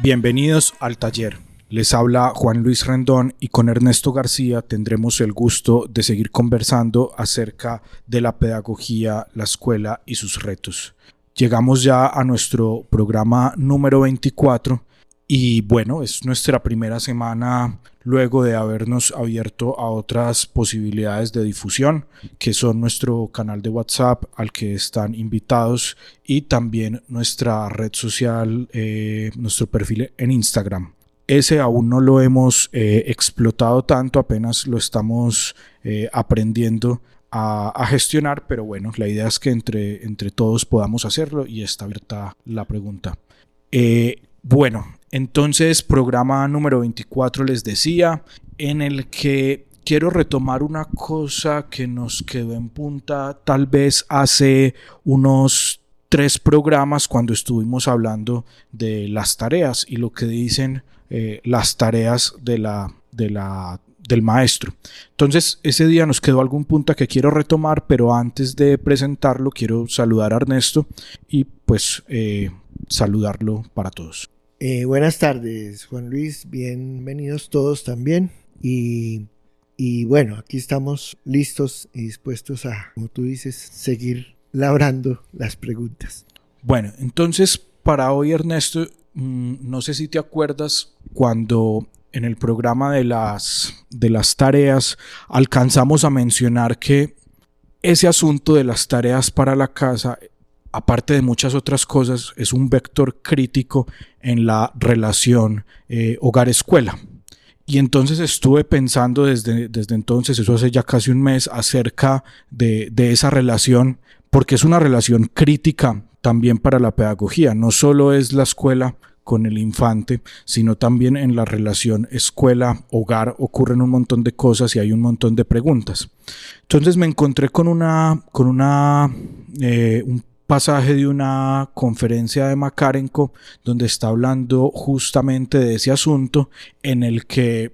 Bienvenidos al taller. Les habla Juan Luis Rendón y con Ernesto García tendremos el gusto de seguir conversando acerca de la pedagogía, la escuela y sus retos. Llegamos ya a nuestro programa número 24 y bueno, es nuestra primera semana luego de habernos abierto a otras posibilidades de difusión, que son nuestro canal de WhatsApp al que están invitados y también nuestra red social, nuestro perfil en Instagram. Ese aún no lo hemos explotado tanto, apenas lo estamos aprendiendo a gestionar, pero bueno, la idea es que entre todos podamos hacerlo y está abierta la pregunta. Bueno, entonces programa número 24 les decía, en el que quiero retomar una cosa que nos quedó en punta tal vez hace unos 3 programas cuando estuvimos hablando de las tareas y lo que dicen las tareas del maestro. Entonces ese día nos quedó algún punto que quiero retomar, pero antes de presentarlo quiero saludar a Ernesto y pues saludarlo para todos. Buenas tardes, Juan Luis, bienvenidos todos también y bueno, aquí estamos listos y dispuestos a, como tú dices, seguir labrando las preguntas. Bueno, entonces para hoy, Ernesto, no sé si te acuerdas cuando en el programa de las tareas alcanzamos a mencionar que ese asunto de las tareas para la casa, aparte de muchas otras cosas, es un vector crítico en la relación hogar-escuela. Y entonces estuve pensando desde entonces, eso hace ya casi un mes, acerca de esa relación, porque es una relación crítica también para la pedagogía. No solo es la escuela con el infante, sino también en la relación escuela-hogar ocurren un montón de cosas y hay un montón de preguntas. Entonces me encontré con un pasaje de una conferencia de Makarenko donde está hablando justamente de ese asunto en el que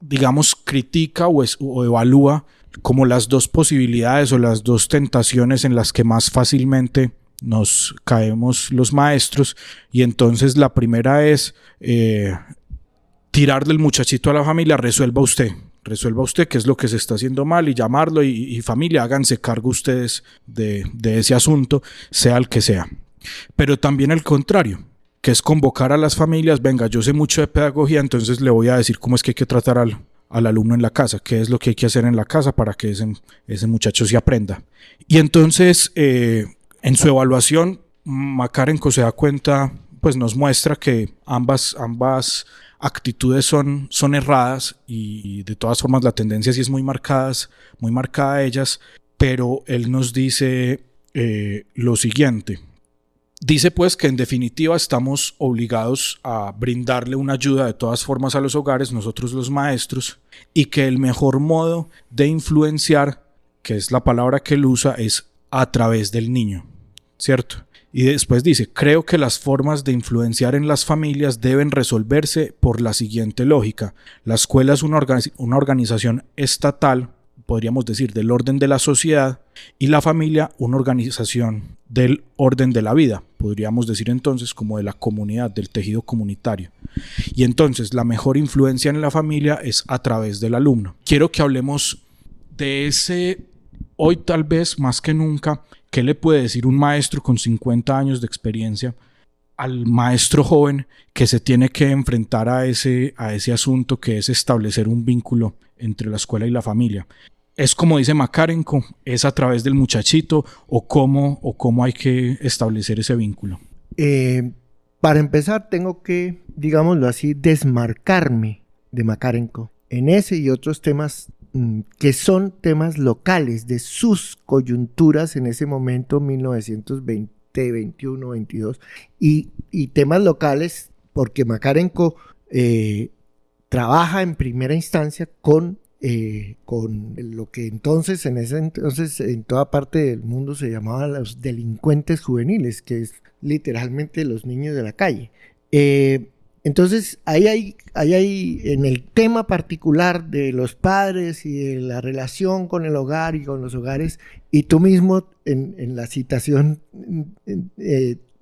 digamos critica o evalúa como las dos posibilidades o las dos tentaciones en las que más fácilmente nos caemos los maestros, y entonces la primera es tirarle el muchachito a la familia, resuelva usted qué es lo que se está haciendo mal y llamarlo y familia, háganse cargo ustedes de ese asunto, sea el que sea. Pero también el contrario, que es convocar a las familias, venga, yo sé mucho de pedagogía, entonces le voy a decir cómo es que hay que tratar al alumno en la casa, qué es lo que hay que hacer en la casa para que ese muchacho se aprenda. Y entonces en su evaluación Makarenko se da cuenta, pues nos muestra que ambas actitudes son erradas y de todas formas la tendencia sí es muy marcada de ellas, pero él nos dice lo siguiente. Dice pues que en definitiva estamos obligados a brindarle una ayuda de todas formas a los hogares, nosotros los maestros, y que el mejor modo de influenciar, que es la palabra que él usa, es a través del niño, ¿cierto? Y después dice, creo que las formas de influenciar en las familias deben resolverse por la siguiente lógica. La escuela es una organización estatal, podríamos decir, del orden de la sociedad, y la familia una organización del orden de la vida, podríamos decir entonces como de la comunidad, del tejido comunitario. Y entonces la mejor influencia en la familia es a través del alumno. Quiero que hablemos de ese, hoy tal vez más que nunca, ¿qué le puede decir un maestro con 50 años de experiencia al maestro joven que se tiene que enfrentar a ese asunto que es establecer un vínculo entre la escuela y la familia? ¿Es como dice Makarenko, es a través del muchachito o cómo hay que establecer ese vínculo? Para empezar tengo que, digámoslo así, desmarcarme de Makarenko en ese y otros temas que son temas locales de sus coyunturas en ese momento, 1920, 21, 22, y temas locales porque Makarenko trabaja en primera instancia con lo que entonces, en ese entonces, en toda parte del mundo se llamaba los delincuentes juveniles, que es literalmente los niños de la calle. Entonces, ahí hay en el tema particular de los padres y de la relación con el hogar y con los hogares, y tú mismo en la citación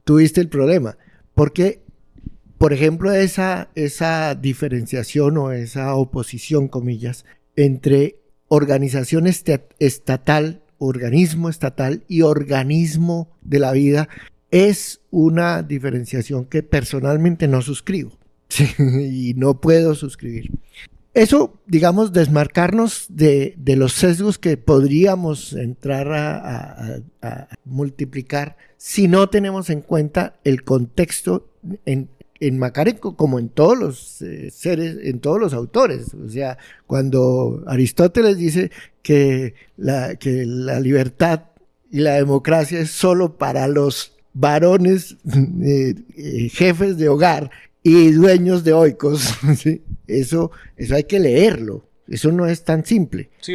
tuviste el problema, porque por ejemplo, esa diferenciación o esa oposición, comillas, entre organización estatal, organismo estatal y organismo de la vida, es una diferenciación que personalmente no suscribo. Sí, y no puedo suscribir. Eso, digamos, desmarcarnos de los sesgos que podríamos entrar a multiplicar si no tenemos en cuenta el contexto en Macarenko, como en todos los seres, en todos los autores. O sea, cuando Aristóteles dice que la libertad y la democracia es solo para los varones jefes de hogar y dueños de oikos, ¿sí? Eso hay que leerlo. Eso no es tan simple. Sí,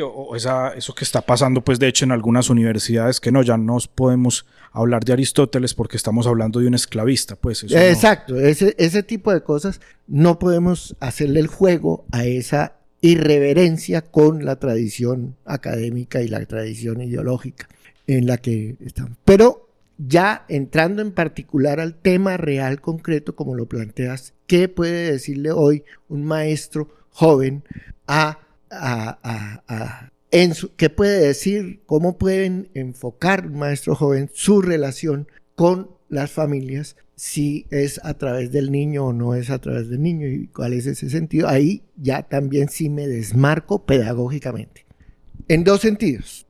eso que está pasando, pues de hecho en algunas universidades que no, ya no podemos hablar de Aristóteles porque estamos hablando de un esclavista, pues. Eso exacto, no. Ese tipo de cosas no podemos hacerle el juego a esa irreverencia con la tradición académica y la tradición ideológica en la que estamos. Pero ya entrando en particular al tema real concreto, como lo planteas, ¿qué puede decirle hoy un maestro joven qué puede decir, cómo pueden enfocar un maestro joven su relación con las familias, si es a través del niño o no es a través del niño y cuál es ese sentido? Ahí ya también sí me desmarco pedagógicamente. En dos sentidos.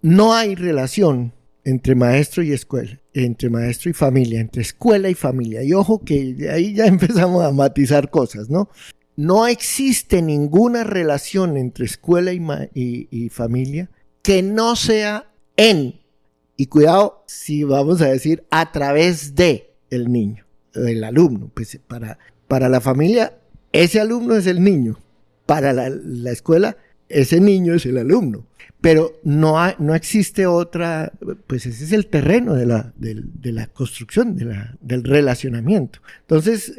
No hay relación entre maestro y escuela, entre maestro y familia, entre escuela y familia. Y ojo que ahí ya empezamos a matizar cosas, ¿no? No existe ninguna relación entre escuela y familia que no sea y cuidado si vamos a decir a través de el niño, el alumno. Pues para la familia, ese alumno es el niño. Para la escuela, ese niño es el alumno. Pero no existe otra, pues ese es el terreno de la construcción, del relacionamiento. Entonces,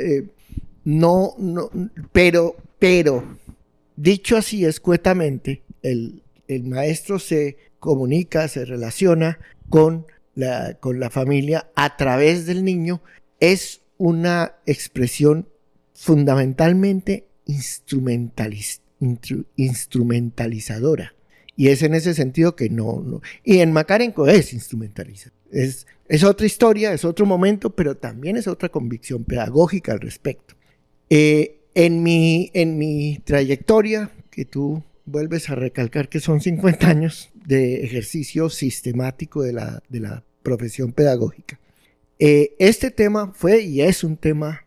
pero dicho así escuetamente, el maestro se comunica, se relaciona con la familia a través del niño, es una expresión fundamentalmente instrumentalizadora. Y es en ese sentido que no. Y en Macarenko es instrumentalizador. Es otra historia, es otro momento, pero también es otra convicción pedagógica al respecto. En mi trayectoria, que tú vuelves a recalcar que son 50 años de ejercicio sistemático de la profesión pedagógica, este tema fue y es un tema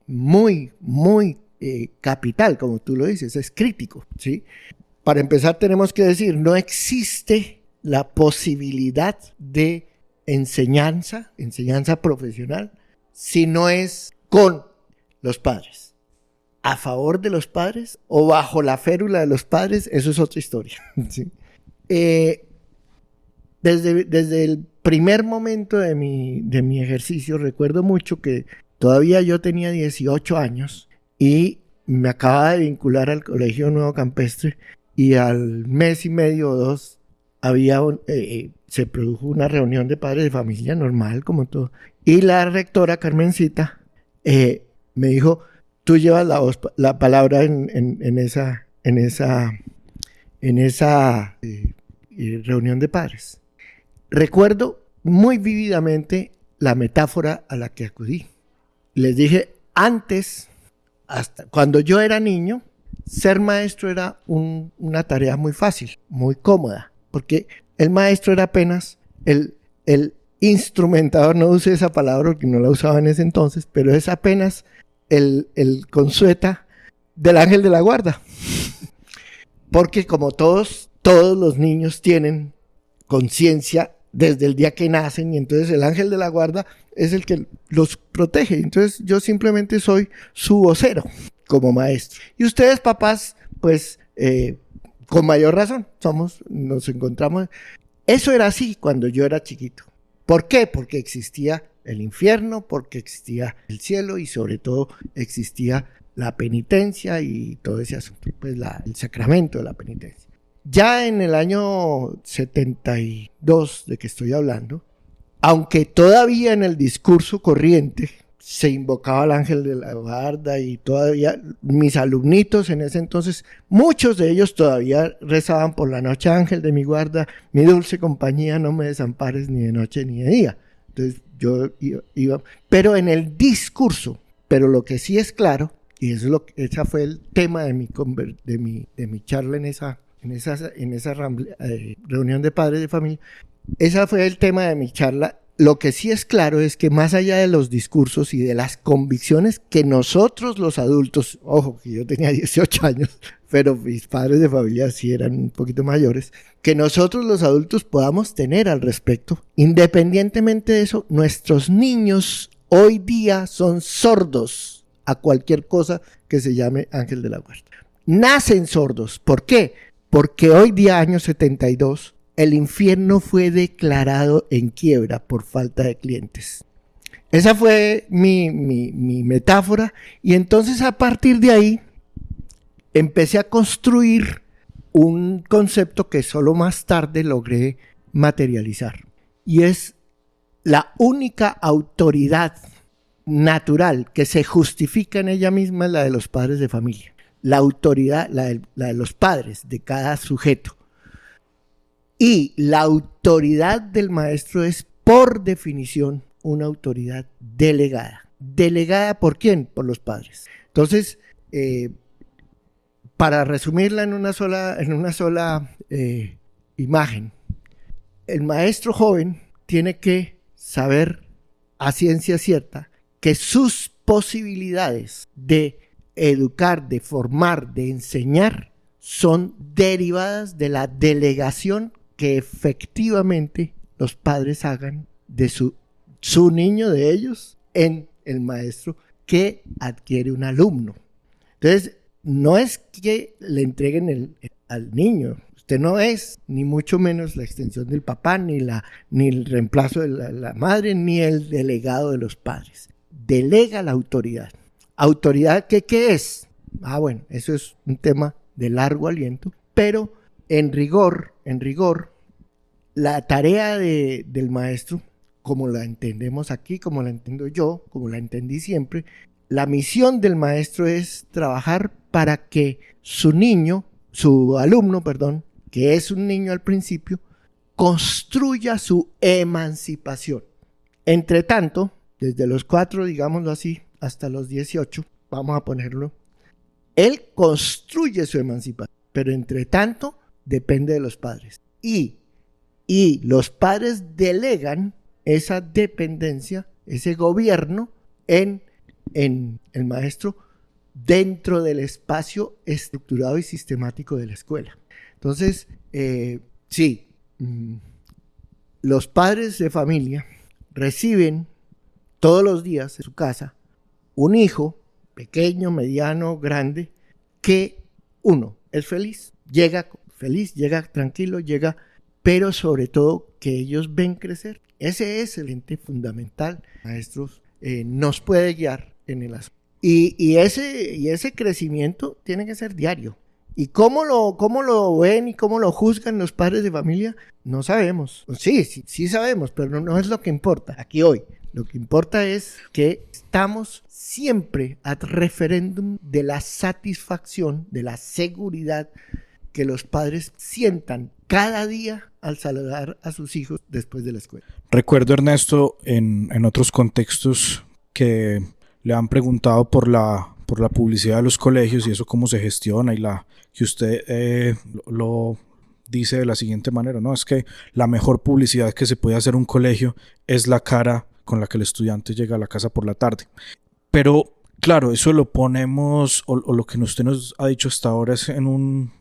muy, muy capital, como tú lo dices, es crítico, ¿sí? Para empezar tenemos que decir, no existe la posibilidad de enseñanza profesional, si no es con los padres. A favor de los padres o bajo la férula de los padres, eso es otra historia. ¿Sí? Desde el primer momento de mi ejercicio, recuerdo mucho que todavía yo tenía 18 años y me acababa de vincular al Colegio Nuevo Campestre. Y al mes y medio o dos se produjo una reunión de padres de familia normal como todo. Y la rectora Carmencita me dijo, tú llevas la palabra en esa reunión de padres. Recuerdo muy vívidamente la metáfora a la que acudí. Les dije, antes, hasta cuando yo era niño, ser maestro era una tarea muy fácil, muy cómoda, porque el maestro era apenas el instrumentador, no usé esa palabra porque no la usaba en ese entonces, pero es apenas el consueta del ángel de la guarda. Porque como todos los niños tienen conciencia desde el día que nacen, y entonces el ángel de la guarda es el que los protege. Entonces yo simplemente soy su vocero como maestro. Y ustedes, papás, pues con mayor razón, nos encontramos. Eso era así cuando yo era chiquito. ¿Por qué? Porque existía el infierno, porque existía el cielo y sobre todo existía la penitencia y todo ese asunto, pues el sacramento de la penitencia. Ya en el año 72 de que estoy hablando, aunque todavía en el discurso corriente se invocaba al ángel de la guarda y todavía mis alumnitos en ese entonces, muchos de ellos todavía rezaban por la noche: ángel de mi guarda, mi dulce compañía, no me desampares ni de noche ni de día. Entonces yo iba, pero en el discurso, pero lo que sí es claro, y eso es ese fue el tema de mi charla en esa reunión de padres de familia, ese fue el tema de mi charla. Lo que sí es claro es que más allá de los discursos y de las convicciones que nosotros los adultos, ojo, que yo tenía 18 años, pero mis padres de familia sí eran un poquito mayores, que nosotros los adultos podamos tener al respecto, independientemente de eso, nuestros niños hoy día son sordos a cualquier cosa que se llame ángel de la guarda. Nacen sordos. ¿Por qué? Porque hoy día, año 72, el infierno fue declarado en quiebra por falta de clientes. Esa fue mi metáfora, y entonces a partir de ahí empecé a construir un concepto que solo más tarde logré materializar, y es la única autoridad natural que se justifica en ella misma, es la de los padres de familia. La autoridad, la de los padres de cada sujeto. Y la autoridad del maestro es, por definición, una autoridad delegada. ¿Delegada por quién? Por los padres. Entonces, para resumirla en una sola imagen, el maestro joven tiene que saber a ciencia cierta que sus posibilidades de educar, de formar, de enseñar, son derivadas de la delegación que efectivamente los padres hagan de su niño, de ellos, en el maestro que adquiere un alumno. Entonces, no es que le entreguen al niño. Usted no es ni mucho menos la extensión del papá, ni el reemplazo de la madre, ni el delegado de los padres. Delega la autoridad. ¿Autoridad qué es? Bueno, eso es un tema de largo aliento, pero en rigor, la tarea del maestro, como la entendemos aquí, como la entiendo yo, como la entendí siempre, la misión del maestro es trabajar para que su alumno, que es un niño al principio, construya su emancipación. Entre tanto, desde los 4, digámoslo así, hasta los 18, vamos a ponerlo, él construye su emancipación, pero entre tanto depende de los padres. Y los padres delegan esa dependencia, ese gobierno en el maestro dentro del espacio estructurado y sistemático de la escuela. Entonces, los padres de familia reciben todos los días en su casa un hijo, pequeño, mediano, grande, que uno es feliz, llega tranquilo, pero sobre todo que ellos ven crecer. Ese es el ente fundamental. Maestros nos puede guiar en el asunto. Y ese crecimiento tiene que ser diario. ¿Y cómo lo ven y cómo lo juzgan los padres de familia? No sabemos. Sí sabemos, pero no es lo que importa aquí hoy. Lo que importa es que estamos siempre ad referéndum de la satisfacción, de la seguridad que los padres sientan cada día al saludar a sus hijos después de la escuela. Recuerdo, Ernesto, en otros contextos que le han preguntado por la publicidad de los colegios y eso cómo se gestiona, y que usted lo dice de la siguiente manera, ¿no? Es que la mejor publicidad que se puede hacer un colegio es la cara con la que el estudiante llega a la casa por la tarde. Pero claro, eso lo ponemos, o lo que usted nos ha dicho hasta ahora es en un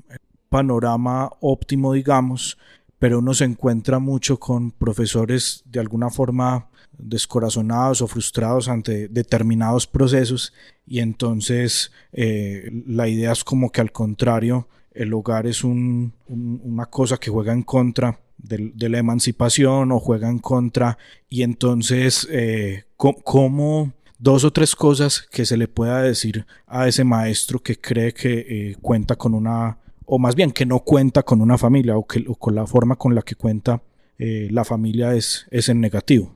panorama óptimo, digamos, pero uno se encuentra mucho con profesores de alguna forma descorazonados o frustrados ante determinados procesos, y entonces la idea es como que al contrario, el hogar es una cosa que juega en contra de la emancipación, o juega en contra, y entonces como 2 o 3 cosas que se le pueda decir a ese maestro que cree que cuenta con o más bien que no cuenta con una familia, o con la forma con la que cuenta la familia es en negativo.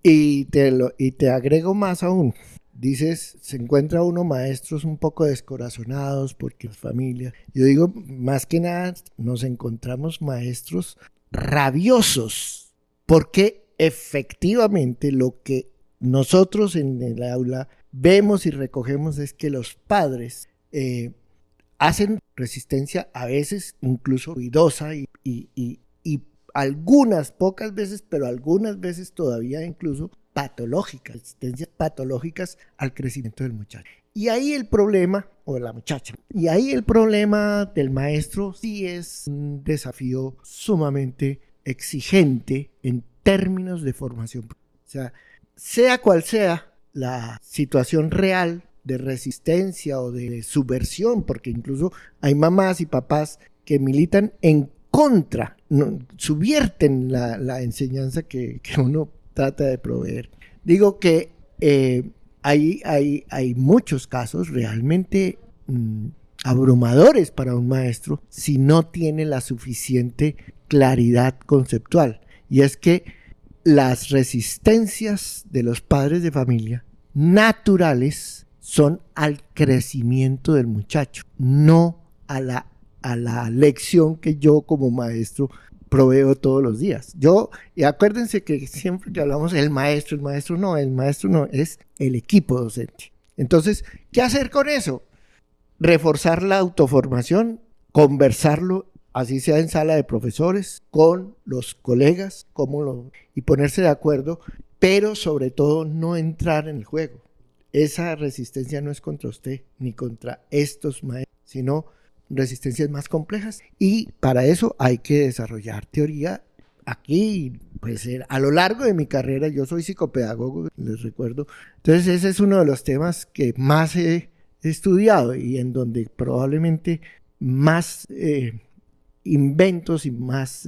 Y te agrego más aún. Dices, se encuentra uno maestros un poco descorazonados porque las familias. Yo digo, más que nada, nos encontramos maestros rabiosos porque efectivamente lo que nosotros en el aula vemos y recogemos es que los padres hacen resistencia a veces incluso ruidosa y algunas, pocas veces, pero algunas veces todavía incluso patológicas, resistencias patológicas al crecimiento del muchacho. Y ahí el problema, o de la muchacha, y ahí el problema del maestro sí es un desafío sumamente exigente en términos de formación. O sea cual sea la situación real de resistencia o de subversión, porque incluso hay mamás y papás que militan en contra, subvierten la enseñanza que uno trata de proveer. Digo que hay muchos casos realmente abrumadores para un maestro si no tiene la suficiente claridad conceptual. Y es que las resistencias de los padres de familia naturales son al crecimiento del muchacho, no a la lección que yo como maestro proveo todos los días. Y acuérdense que siempre que hablamos el maestro no, es el equipo docente. Entonces, ¿qué hacer con eso? Reforzar la autoformación, conversarlo, así sea en sala de profesores, con los colegas, y ponerse de acuerdo, pero sobre todo no entrar en el juego. Esa resistencia no es contra usted ni contra estos maestros, sino resistencias más complejas, y para eso hay que desarrollar teoría. Aquí, pues a lo largo de mi carrera, yo soy psicopedagogo, les recuerdo, entonces ese es uno de los temas que más he estudiado y en donde probablemente más inventos y más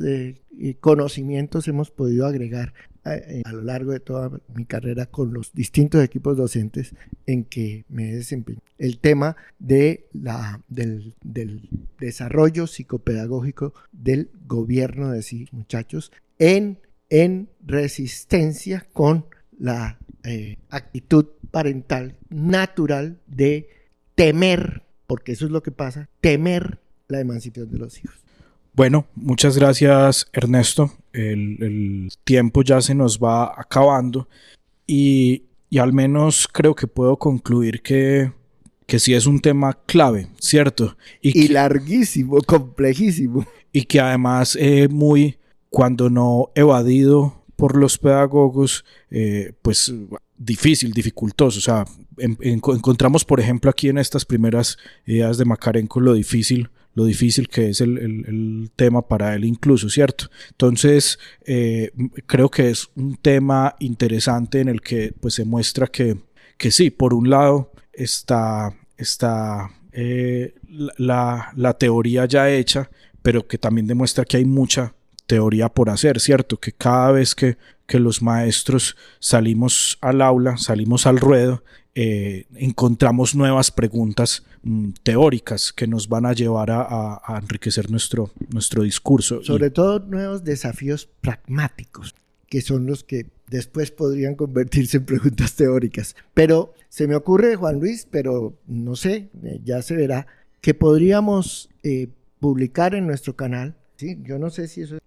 conocimientos hemos podido agregar a lo largo de toda mi carrera con los distintos equipos docentes en que me he desempeñado. El tema del desarrollo psicopedagógico del gobierno de sí, muchachos, en resistencia con la actitud parental natural de temer, porque eso es lo que pasa, temer la emancipación de los hijos. Bueno, muchas gracias, Ernesto. El tiempo ya se nos va acabando y al menos creo que puedo concluir que sí es un tema clave, ¿cierto? Y larguísimo, complejísimo. Y que además muy, cuando no evadido por los pedagogos, pues dificultoso. O sea, encontramos, por ejemplo, aquí en estas primeras ideas de Makarenko lo difícil que es el tema para él incluso, ¿cierto? Entonces, creo que es un tema interesante en el que pues se muestra que sí, por un lado está la teoría ya hecha, pero que también demuestra que hay mucha teoría por hacer, ¿cierto? Que cada vez que los maestros salimos al aula, salimos al ruedo, encontramos nuevas preguntas teóricas que nos van a llevar a enriquecer nuestro discurso. Sobre todo nuevos desafíos pragmáticos, que son los que después podrían convertirse en preguntas teóricas. Pero se me ocurre, Juan Luis, pero no sé, ya se verá, que podríamos publicar en nuestro canal, ¿sí? Yo no sé si eso es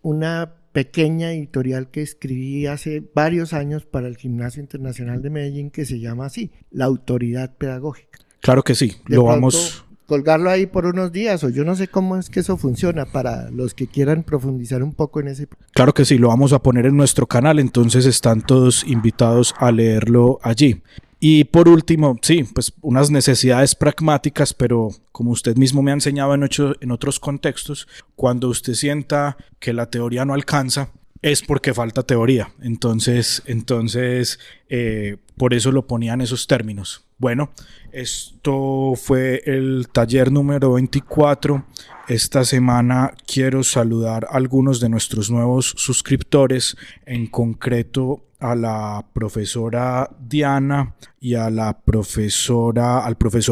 una pequeña editorial que escribí hace varios años para el Gimnasio Internacional de Medellín, que se llama así, La Autoridad Pedagógica. Claro que sí, lo vamos colgarlo ahí por unos días, o yo no sé cómo es que eso funciona para los que quieran profundizar un poco en ese. Claro que sí, lo vamos a poner en nuestro canal, entonces están todos invitados a leerlo allí. Y por último, sí, pues unas necesidades pragmáticas, pero como usted mismo me ha enseñado en otros contextos, cuando usted sienta que la teoría no alcanza, es porque falta teoría. Entonces, por eso lo ponía en esos términos. Bueno, esto fue el taller número 24. Esta semana quiero saludar a algunos de nuestros nuevos suscriptores, en concreto a la profesora Diana y al profesor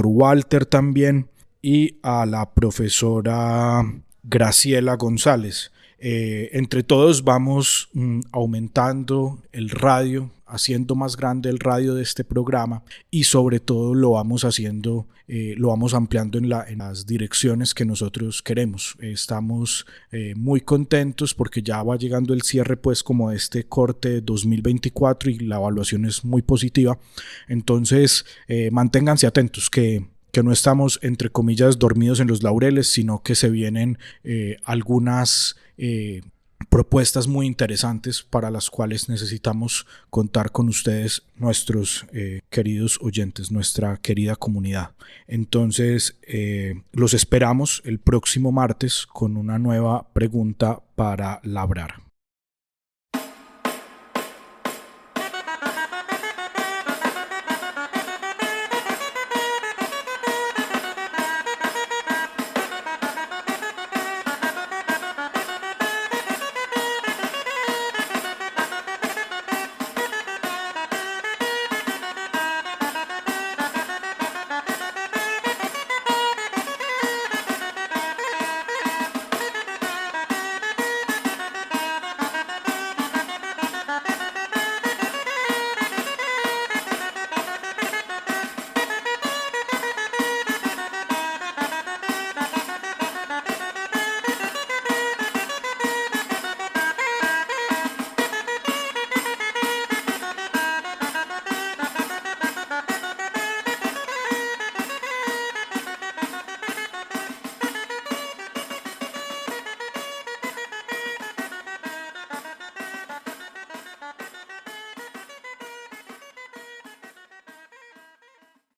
Walter también, y a la profesora Graciela González. Entre todos vamos aumentando el radio, haciendo más grande el radio de este programa, y sobre todo lo vamos haciendo, lo vamos ampliando en las direcciones que nosotros queremos. Estamos muy contentos porque ya va llegando el cierre pues como este corte 2024 y la evaluación es muy positiva. Entonces manténganse atentos que no estamos, entre comillas, dormidos en los laureles, sino que se vienen algunas propuestas muy interesantes para las cuales necesitamos contar con ustedes, nuestros queridos oyentes, nuestra querida comunidad. Entonces, los esperamos el próximo martes con una nueva pregunta para labrar.